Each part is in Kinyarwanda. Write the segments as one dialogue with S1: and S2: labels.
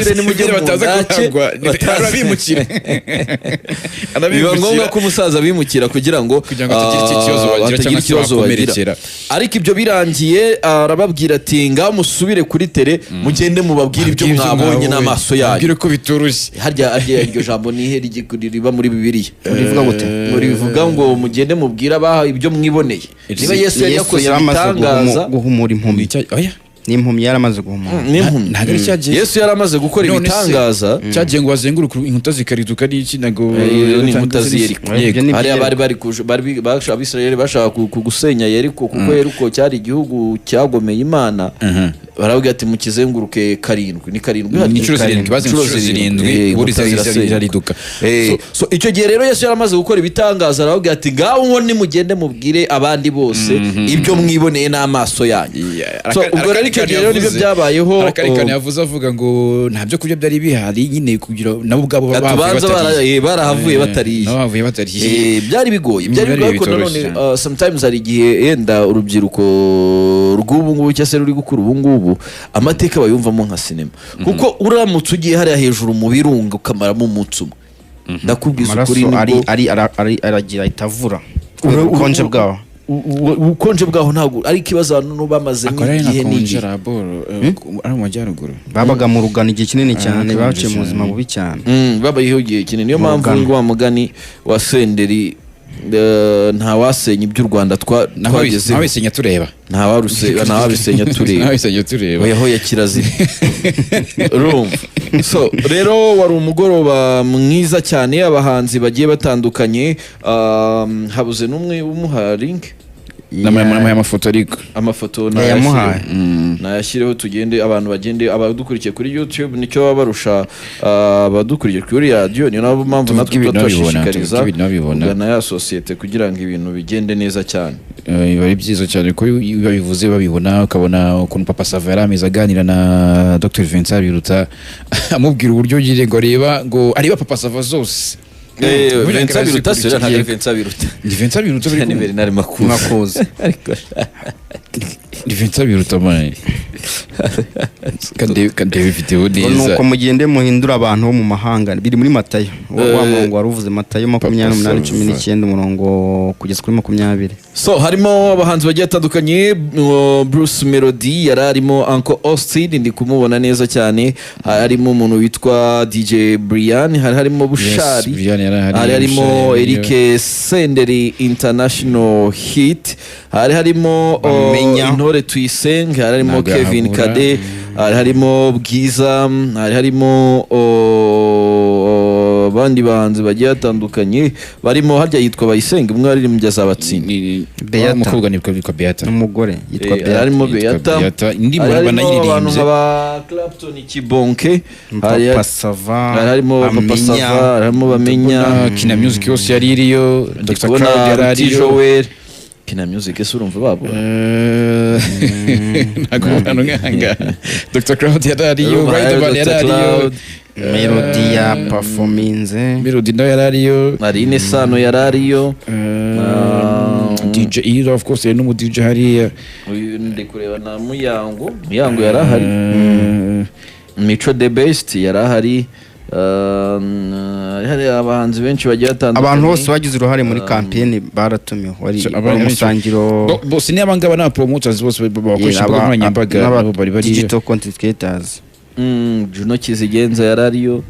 S1: musubire nimujye
S2: bimukira
S1: biba ngombwa ko umusaza bimukira kugira ngo
S2: batagira ikibazo
S1: bagira. Ariko ibyo birangiye arababwira ati ngaho musubire kuri tele mugende mubabwire ibyo mwabonye n'amaso yanyu,
S2: abwire ko biturushye.
S1: harya iryo jambo nihe riba muri Bibiliya rivuga gute? Rivuga ngo mugende mubwire abaha ibyo mwiboneye. Niba Yesu yari yakoze ibitangaza
S3: guhumura impumyi, n'impumyi yaramaze guhumura,
S1: Yesu yaramaze gukora ibitangaza,
S2: cyagiye ngo bazenguruke inkuta zikariduka n'iki nago
S1: n'inkuta z'Yeriko. Hari bari Abisirayeli bashaka kugusenya Yeriko kuko Yeriko cyari igihugu cyagomeye Imana. Baravuga ati mukizenguruke karindwi, ni karindwi
S2: inshuro zirindwi buri zirariduka.
S1: So icyo gihe rero Yesu yaramaze gukora ibitangaza, aravuga ati ngaho nimugende mubwire abandi bose ibyo mwiboneye n'amaso yanyu. Ubwo rero icyo gihe nibyo byabayeho.
S2: Arakarikana yavuze avuga ngo nta byo kurya byari bihari nyine kugira nabo ubwabo
S1: barahavuye batariye. Byari bigoye ko none sometimes hari igihe yenda urubyiruko rw'ubu ngubu cyangwa se ruri gukura ubu ngubu amateka bayumvamo nka sinema, kuko uramutse ugiye hariya hejuru mu birunga ukamaramo umunsi umwe, ndakubwiza ukuri
S3: aragira itavura ubukonje bwaho.
S1: Ubukonje bwaho ntabwo ari ikibazo, abantu bamaze n'igihe n'igihe
S2: ari mu majyaruguru
S3: babaga mu rugano igihe kinini cyane, baciye mu buzima bubi cyane,
S1: babayeho igihe kinini. Niyo mpamvu ngo wa mugani wa Senderi nta wasenya iby'u Rwanda twagezeho,
S2: ntabisenya tureba,
S1: ntawabisenya tureba yaho ya kirazira. So rero wari umugoroba mwiza cyane, abahanzi bagiye batandukanye, habuze n'umwe w'umuha link
S2: amafoto ariko
S1: amafoto nayashyireho tugende abantu bagende abadukurikiye kuri YouTube, nicyo baba barusha abadukurikiye kuri radio. Niyo nabo mpamvu natwe twashishikariza kugana ya societe kugira ngo ibintu bigende neza cyane.
S2: Biba ari byiza cyane ko babivuze babibona, ukabona ukuntu Papa Sava yaramiza aganira na Dr Vincent Biruta amubwira uburyo yire ngo areba Papa Sava zose.
S1: Vincent Biruta sera nta Vincent Biruta ni Bernard Makuza ariko
S2: Vincent Biruta mane kandi video neza.
S3: Nuko mugende muhindura abantu bo mu mahanga, biri muri Matayo wa murongo waruvuze, Matayo 28:19 umurongo kugeza kuri 20.
S1: So harimo abahanzi bagiye atandukanye, Bruce Melody yararimo, Uncle Austin ndi kumubona neza cyane, harimo umuntu witwa DJ Brian, harimo Bushari, harimo Eric Senderi International Hit, harimo Intore Tuyisenge, harimo Kevin Kade, harimo Bwiza, harimo abandi bahanzi bagiye atandukanye barimo. Harya yitwa Bayisenge, umwe aririmbye azabatsinda,
S2: umukobwa nitwa Beata,
S3: umugore yitwa Beata,
S1: harimo Beata,
S2: indi muri banayiririmbye
S1: aba Clapton Kibonke,
S3: Papa Sava,
S1: harimo Papa Sava, harimo Bamenya,
S2: Kina Music yose yari iriyo, Dr Crowd yari ariyo.
S1: Kina Music ese urumva babo
S2: nagubana nganga Dr Crowd yari ariyo, Riderman yari ariyo,
S3: Melody ya performance,
S2: Melody nayo yari ariyo,
S1: Marine Sano yari ariyo,
S2: DJ Ira of course no mu DJ hariya,
S1: ndi kureba na Muyango yari ahari, Mico the Best yari ahari, hari abahanzi benshi bagiye atandukanye,
S3: abantu bose bagize uruhare muri campaign baratumiwe, wari umusangiro
S2: bose ni abangaba na promoters bose bakoresha imbuga nkoranyambaga, nabo bari
S3: digital content creators.
S1: Juno Kizigenza yari ariyo,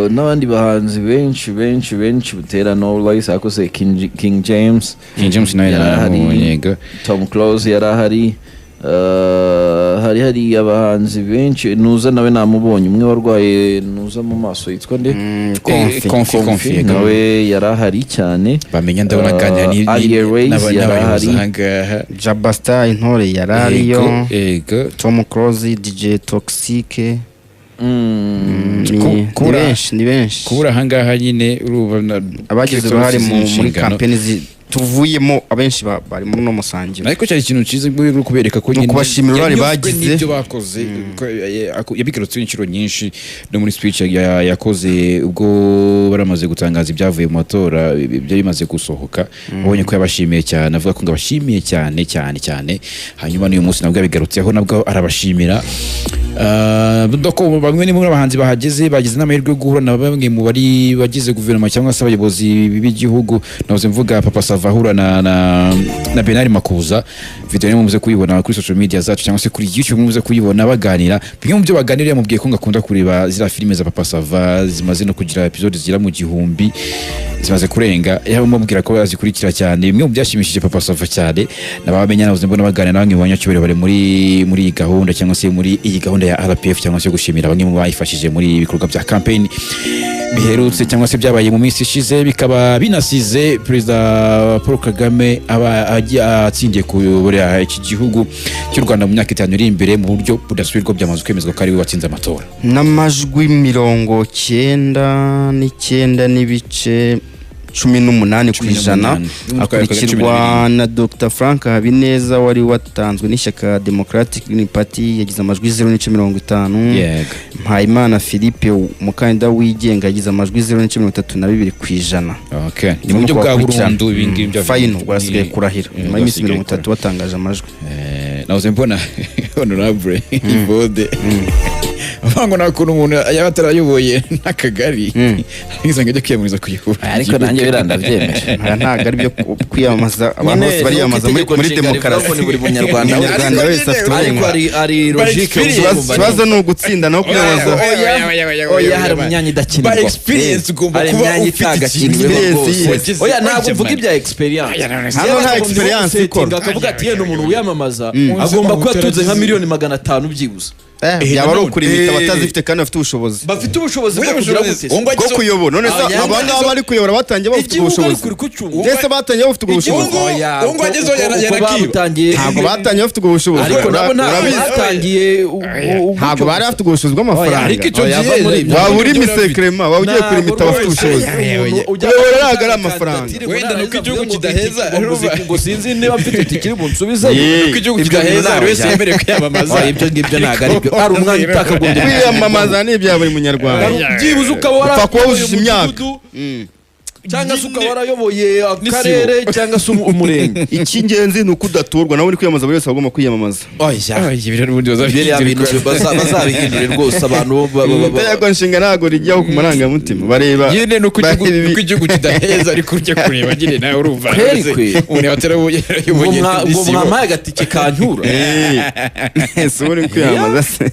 S1: n'abandi bahanzi benshi Butera Knowless, akose King James
S2: nayo yarahari,
S1: Tom Close yari ahari, hari abahanzi benshi. Nuza nawe namubonye, umwe warwaye nuza mu maso yitwa nde, Konfi nawe yari ahari cyane.
S2: Bamenya ndabona kandi
S1: n'abahari,
S3: Jabasta Intore yari ariyo, Tom Close, DJ Toxic, ni benshi
S2: kubura ahangaha nyine urubona
S3: abagize uruhare muri campaign tuvuyemo, abenshi bari muri no musangiro.
S2: Ariko cyari ikintu cyiza bwo kubereka ko
S3: nyine kubashimira uruhare bagize
S2: ibyo bakoze, yabigarutse inshuro nyinshi no muri speech yakoze ubwo baramaze gutangaza ibyavuye mu matora ibyo bimaze gusohoka. Babonye ko yabashimiye cyane, avuga ko ngabashimiye cyane. Hanyuma n'uyu munsi nabwo yabigarutseho, nabwo arabashimira doko bamwe ni muri abahanzi bahageze bagize n'amahirwe yo guhura na bamwe mu bari bagize guverinoma cyangwa se abayobozi b'igihugu navuze mvuga Papa Sava ahura na Bernard Makuza video ni muze kuyibona kuri social media zacu cyangwa se kuri YouTube muze kuyibona baganira bimwe mu byo baganiriye mubwiye ko ngakunda kureba zira filime za Papa Sava zimaze no kugira episode zira mu gihumbi zimaze kurenga yaba mubwira ko bazikurikira cyane bimwe mu byashimishije Papa Sava cyane nabamenya navuze mbona baganira n'abamwe banyacyubere bari muri iyi gahunda cyangwa se muri iyi gahunda ya RPF cyangwa se gushimira bamwe mu bayifashije muri ibikorwa bya campaign biherutse cyangwa se byabaye mu minsi ishize bikaba binasize Perezida Paul Kagame aba atsindiye kuyobora iki gihugu cy'u Rwanda mu myaka 5 iri imbere mu buryo budasubirwa byamaze kwemezwa ko ari we watsinze amatora
S3: n'amajwi 99 n'ibice 18% akurikirwa na Dr Frank Habineza wari watanzwe n'ishyaka Democratic Green Party yagize amajwi 0.50. Mpayimana Philippe umukandida wigenga yagize amajwi 0.32%.
S2: Okay. Ni mu buryo bwa burundu ibingi bya
S3: final bwasigaye kurahira nyuma y'imisi 30 batangaje amajwi.
S2: Navuze mbona honorable Ibode avango nakuntu umuntu yabatarayoboye n'akagari ngize ngajya kwiyamuriza kuyihura
S1: ariko nanjye biranda byemeje
S3: ntago ari byo kwiyamamaza abantu bose bariyamamaza muri demokarasi
S1: buri munyarwanda
S3: wese afite
S1: ariko ari logique
S3: ikibazo ni ugutsinda no kwiyamamaza
S1: oya hari imyanya idakinirwa
S2: by experience ugomba kuba ufite
S1: experience oya ntabwo mvuga ibya experience
S3: hano nta experience ikora
S1: akavuga ati yenda umuntu wiyamamaza agomba kuba tuze nka 500,000 byibuze
S3: yaba ari ukurimita batazifite kandi bafite ubushobozi
S1: bwo kugira
S3: bwo kuyobora none se abanga bari kuyobora batangiye bafite ubushobozi ndetse batangiye bafite ubushobozi
S2: ngo agezo yarakiba
S3: ntabwo batangiye bafite ubushobozi
S1: ariko nabo batangiye
S3: ntabwo bari bafite ubushobozi bw'amafaranga
S2: ariko icyo
S3: waba uri misekrema waba ugiye kurimita bafite ubushobozi uyobora ari amafaranga
S2: wenda nuko igihugu kidaheza
S1: ngo sinzi niba mfite tikiri bunsubize
S2: nuko igihugu kidaheza wese yemerewe kwiyamamaza
S1: ibyo ngibyo ntabwo ari byo ari umwanya utakagombye
S3: kwiyamamaza n'ibya buri munyarwanda
S1: byibuze ukaba
S3: warakoze imyaka
S1: cyangwa se ukaba warayoboye akarere cyangwa se umurenge
S3: icy'ingenzi ni uko udaturwa nawe uri kwiyamamaza buri wese agomba kwiyamamaza
S1: bazabihindure rwose abantu
S3: itegeko nshinga ntabwo rijyaho ku marangamutima bareba
S2: nyine nuko igihugu kidaheza ariko ujya kureba nyine nawe urumva umuntu watarayoboye
S1: ngo mwampaye agatike kanyura
S3: ese uri kwiyamamaza se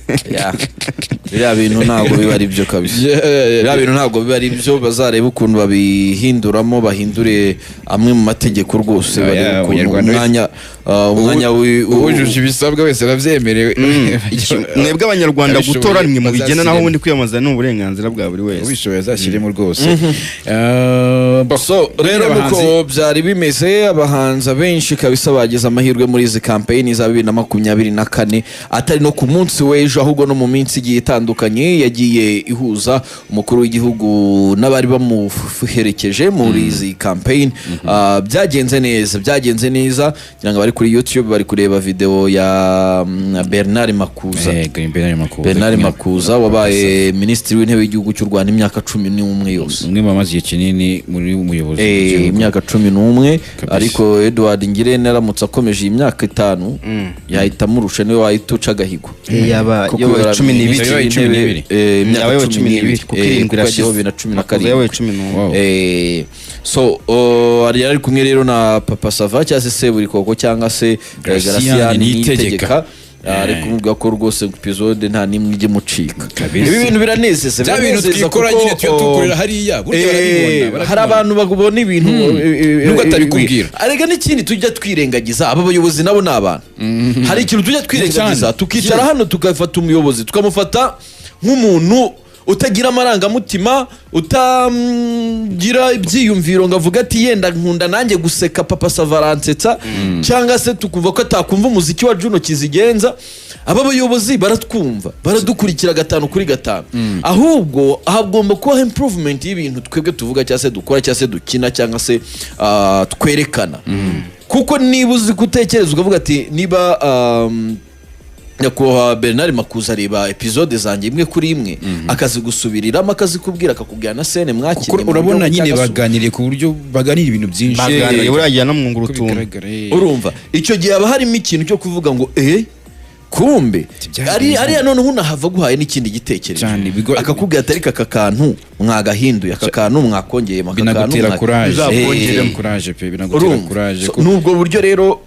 S1: biriya bintu ntabwo biba ari byo kabisa biriya bintu ntabwo biba ari byo bazareba ukuntu babihinduramo bahindure amwe mu mategeko rwose umwanya
S2: wujuje ibisabwa wese arabyemerewe
S3: mwebwe abanyarwanda gutora rimwe mu bigena naho ubundi kwiyamamaza ni uburenganzira bwa buri wese
S2: ubishoboye azashyiremo rwose
S1: rero nuko byari bimeze abahanzi benshi kabisa bagize amahirwe muri izi campaign za 2024 atari no ku munsi w'ejo ahubwo no mu minsi igiye itandukanye yagiye ihuza umukuru w'igihugu n'abari bamuherekeje muri izi campaign byagenze neza cyangwa bari kuri YouTube bari kureba video ya Bernard Makuza wabaye minisitiri w'intebe w'igihugu cy'u Rwanda imyaka 11 yose
S2: umwe bamaze igihe kinini muri umuyobozi
S1: imyaka 11 ariko Edward Ngirente aramutse akomeje iyi myaka 5 yahita murusha niwe wahituca agahigo
S3: yaba 12
S1: imyaka 12 kuko irindwi irashize 2017 so ari kumwe rero na Papa Sava cyangwa se Seburikoko cyangwa se Gracian Niyitegeka ari kumubwira ko rwose episode nta nimwe ijye mucika ibi bintu biranezeza
S2: bya bintu twikora nyine tuyakorera hariya
S1: hari abantu bagubona ibintu
S2: nubwo atabikubwira
S1: arega n'ikindi tujya twirengagiza aba bayobozi nabo ni abantu hari ikintu tujya twirengagiza tukicara hano tugafata umuyobozi tukamufata nk'umuntu utagira amarangamutima utagira ibyiyumviro ngavuga ati yenda nkunda nanjye guseka Papa Sava ransetsa cyangwa se tukuva ko atakumva umuziki wa Juno Kizigenza aba bayobozi baratwumva baradukurikira 5 kuri 5 ahubwo hagomba kuba improvement y'ibintu twebwe tuvuga cyangwa se dukora cyangwa se dukina cyangwa se twerekana kuko niba uzi gutekereza ukavuga ati niba nyakubahwa Bernard Makuza areba episode zanjye imwe kuri imwe akazigusubiriramo akazikubwira akakubwira na scene mwakiriye
S2: kuko urabona nyine baganiriye ku buryo baganira ibintu byinshi
S3: baganiriye burajya no mwungura utuntu
S1: urumva icyo gihe aba harimo ikintu cyo kuvuga ngo kumbe ariya none unahava guhaye n'ikindi gitekerezo akakubwira atari aka kantu mwagahinduye aka kantu mwakongeye
S2: binagutera courage pe binagutera courage
S1: nubwo buryo rero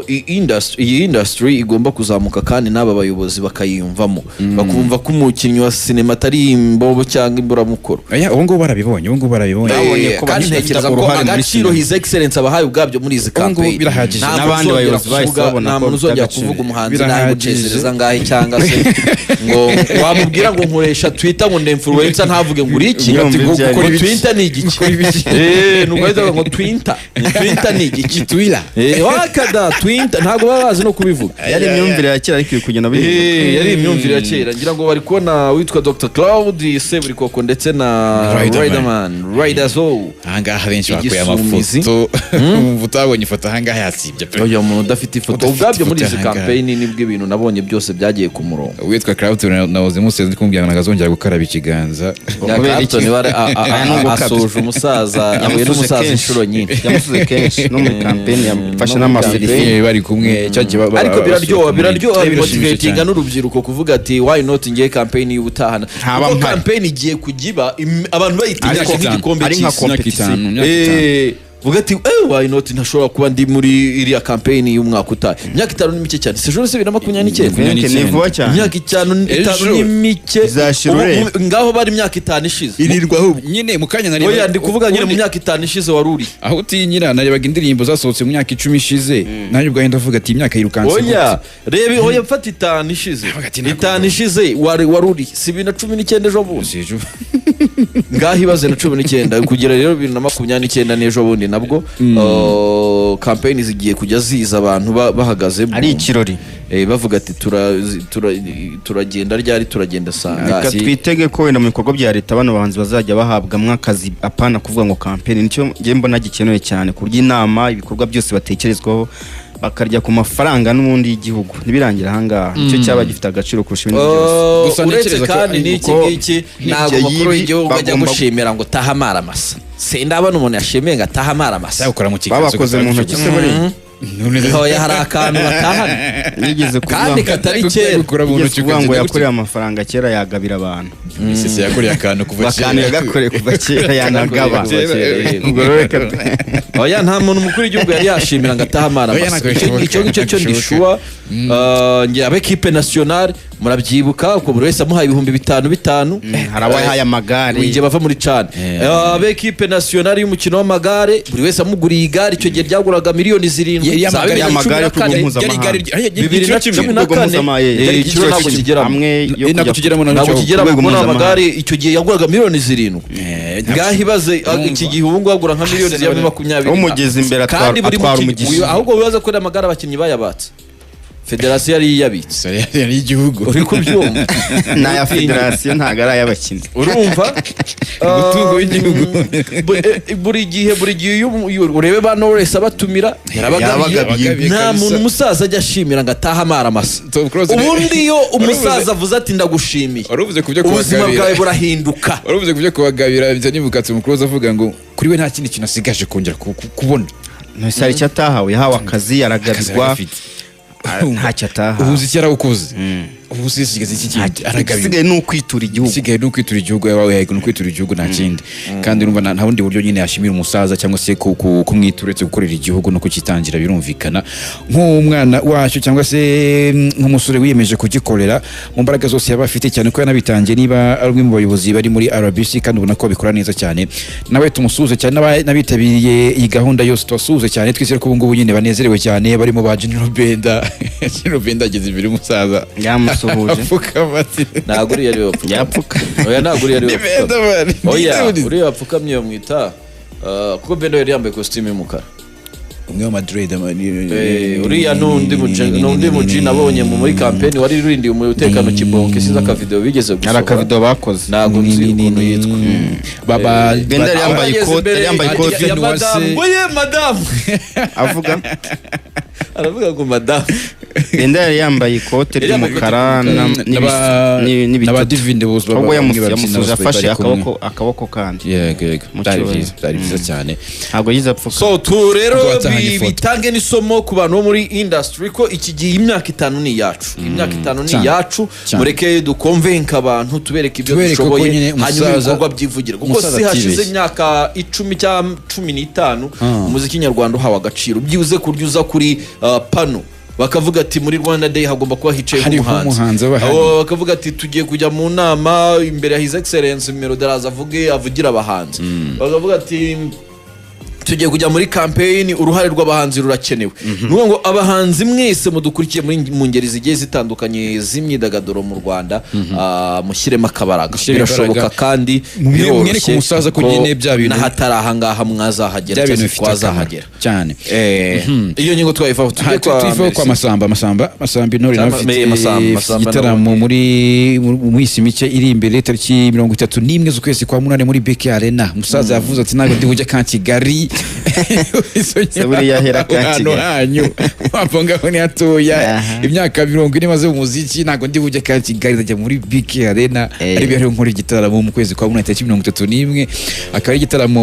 S1: iyi industry igomba kuzamuka kandi n'aba bayobozi bakayiyumvamo bakumva ko umukinnyi wa sinema atari imbobo cyangwa imburamukoro
S2: ubu ngubu barabibonye
S1: kandi ntekereza ko agaciro his excellence abahaye ubwabyo muri izi campaign
S3: n'abandi bayobozi bahise babona
S1: nta muntu uzongera kuvuga umuhanzi nawe gucezereza ngahe cyangwa se ngo wamubwira ngo nkoresha Twitter ngo ndinfluencer ntavuge ngo uri iki ngo Twitter ni igiki nuko ngo Twitter ni igiki
S2: Twitter
S1: wakada Twitter ntabwo babazi no kubivuga
S3: yari imyumvire ya kera ariko kugenda bihinduka
S1: yari imyumvire ya kera ngira ngo bari kubona witwa Dr Cloud Seburikoko ndetse na Riderzo
S2: ahangaha benshi bakuye amafoto utabonye ifoto ahangaha yasibye pe
S1: oya umuntu udafite ifoto ubwabyo muri izi campaign nibwo ibintu nabonye byose byagiye ku murongo
S2: witwa Cloud nawoze museze kumbwira ngo nagazongera gukaraba ikiganza
S1: kubera iki asoje umusaza yahuye n'umusaza inshuro nyinshi
S3: yamusuze kenshi no muri campaign yafashe n'amaselfie
S2: bari kumwe
S1: ariko biraryoha motivating n'urubyiruko kuvuga ati why not ngiye campaign y'ubutahana kuko campaign igiye kugiba abantu bayitinya nk'igikombe cy'isi vuga ati why not ntashobora kuba ndi muri iriya campaign y'umwaka utaha imyaka 5 ni mike cyane sejuru 2029
S3: ni vuba cyane
S1: imyaka 5 ni mike ngaho bari imyaka 5 ishize
S2: irirwa ahubwo nyine mukanya nari
S1: oya ndi kuvuga nyine mu myaka 5 ishize waruri
S2: aho utinyira narebaga indirimbo zasohotse mu myaka 10 ishize naje ubwo ndavuga ati imyaka yirukanse
S1: oya rebe oya mfata 5 ishize 5 ishize waruri 2019 ejo bundi ngaho ibaze na 19 kugira rero 2029 n'ejo bundi nabwo campaign zigiye kujya ziza abantu bahagaze
S3: ari ikirori
S1: bavuga ati turagenda ryari turagenda sanga
S3: twitege ko wenda mu bikorwa bya leta bano bahanzi bazajya bahabwa mwakazi apana kuvuga ngo campaign nicyo ngiye mbona gikenewe cyane kurya inama ibikorwa byose batekerezwaho bakarya ku mafaranga n'ubundi y'igihugu nibirangira ahangaha nicyo cyaba gifite agaciro kurusha ibindi byose
S1: gusa ntekereza kandi n'iki ngiki ntabwo makuru y'igihugu bajya gushimira ngo tahamara amasa sendabana umuntu yashimiye ngo atahamara amasa
S3: babakoze mu ntoki se bari
S1: hoya hari akantu batahana
S3: nigeze
S1: kandi katari kera
S3: kuvuga ngo yakoreye amafaranga kera yagabira abantu
S2: sisi yakoreye akantu kuva kera
S3: bakandi yagakoreye kuva kera yanagaba
S1: hoya nta muntu mukuru w'igihugu yari yashimira ngo atahamara amasa icyo cyo ndishuwa nge abekipe nationale murabyibuka uko buri wese amuhaye 5,000
S3: hari abahaye amagare
S1: nge bava muri Chad abekipe nationale y'umukino w'amagare buri wese amuguriye igare icyo gihe ryaguraga miliyoni 7
S3: y'amagare ku mpuzamahanga
S1: 2014 ntabwo kigera mu amagare icyo gihe yaguraga miliyoni 7 ngahibaze iki gihe ubu ngagura nka miliyoni 20
S3: umugezi imbere atwara umugezi
S1: ahubwo bibaza ko amagare abakinnyi bayabatse federasiyo yari yabitse
S2: yari igihugu
S1: uri kubyumva
S3: naya federasiyo ntago ari ay'abakinnyi
S1: urumva
S2: umutungo w'igihugu
S1: buri gihe urebe ba Knowless abatumira yarabagabiye nta muntu umusaza ajya ashimira ngo atahamara amasa ubundi iyo umusaza avuze ati ndagushimiye ubuzima bwawe burahinduka
S2: waruvuze kubyo kubagabira biza nibukatse umukuru avuga ngo kuri we nta kindi kintu asigaje kongera kubona
S3: ntacyo icyo atahawe yahawe akazi aragabirwa ntacyo ataha
S2: ubuze icyo arawukoze ubu sigaze iki kintu aragabiye
S3: sigaye no kwitura igihugu
S2: sigaye no kwitura igihugu yawe no kwitura igihugu nta kindi kandi urumva nta wundi buryo nyine yashimira umusaza cyangwa se kumwitura uretse gukorera igihugu no kukitangira birumvikana nk'umwana wacu cyangwa se nk'umusore wiyemeje kugikorera mu mbaraga zose yaba afite cyane ko yanabitangiye niba ari umwe mu bayobozi bari muri RBC kandi ubona ko bikora neza cyane nawe tumusuze cyane n'abitabiriye iyi gahunda yose tubasuze cyane twizere ko ubu ngubu nyine banezerewe cyane barimo ba General Benda ageze imbere umusaza
S1: ntabwo uriya ari we
S3: yapfuka
S1: oya ntabwo uriya ari we oya uriya wapfukamye bamwita kuko Benda yari yambaye kositimu y'umukara
S2: umwe wa Madrid
S1: uriya n'undi muji nabonye muri campaign wari rurindiye umutekano kibonke siza ka video bigeze gusohora
S3: ara ka video bakoze
S1: ntabwo nzi ukuntu yitwa
S3: baba Benda yambaye ikote
S1: oye madame
S3: avuga
S1: aravuga ngo madame
S3: Benda yambaye ikote ry'umukara
S2: n'abadivinde bose
S3: baba yamusuje afashe akaboko kandi
S2: byari byiza cyane
S3: ntabwo yize apfuka
S1: so tu rero bitange n'isomo ku bantu bo muri industry ko iki gihe imyaka 5 ni iyacu, imyaka 5 ni iyacu, mureke dukonvenka abantu tubereke ibyo dushoboye, hanyuma ibikorwa byivugira, kuko si hashize imyaka 10 cyangwa 15 umuziki nyarwanda uhawe agaciro, byibuze kuryuza kuri pano bakavuga ati muri Rwanda Day hagomba kuba hicaye umuhanzi, bakavuga ati tugiye kujya mu nama imbere ya His Excellence Melody araza avugira abahanzi, bakavuga ati tugiye kujya muri campaign, uruhare rw'abahanzi rurakenewe. Nuko ngo abahanzi mwese mudukurikiye mu ngeri zigiye zitandukanye z'imyidagaduro mu Rwanda, mushyiremo akabaraga, birashoboka kandi
S2: mwene ku musaza kugene bya bintu
S1: nahatari ahangaha mwazahagera twazahagera
S2: cyane.
S1: Iyo nyingo twayifaho
S2: twifa kwa Masamba Intore n'afite gitaramo muri mwisi mike iri imbere tariki 31 z'ukwezi kwa 8 muri BK Arena. Musaza yavuze ati ntabwo ndi bujya ka Kigali
S3: saburi yahera
S2: kanyu wapongaho ni atoya imyaka 20 maze mu muziki, ntabwo ndi bujye ka Kigali ndajya muri BK Arena, ari byo nkora igitaramo mu kwezi kwa 8 tariki 31 akaba igitaramo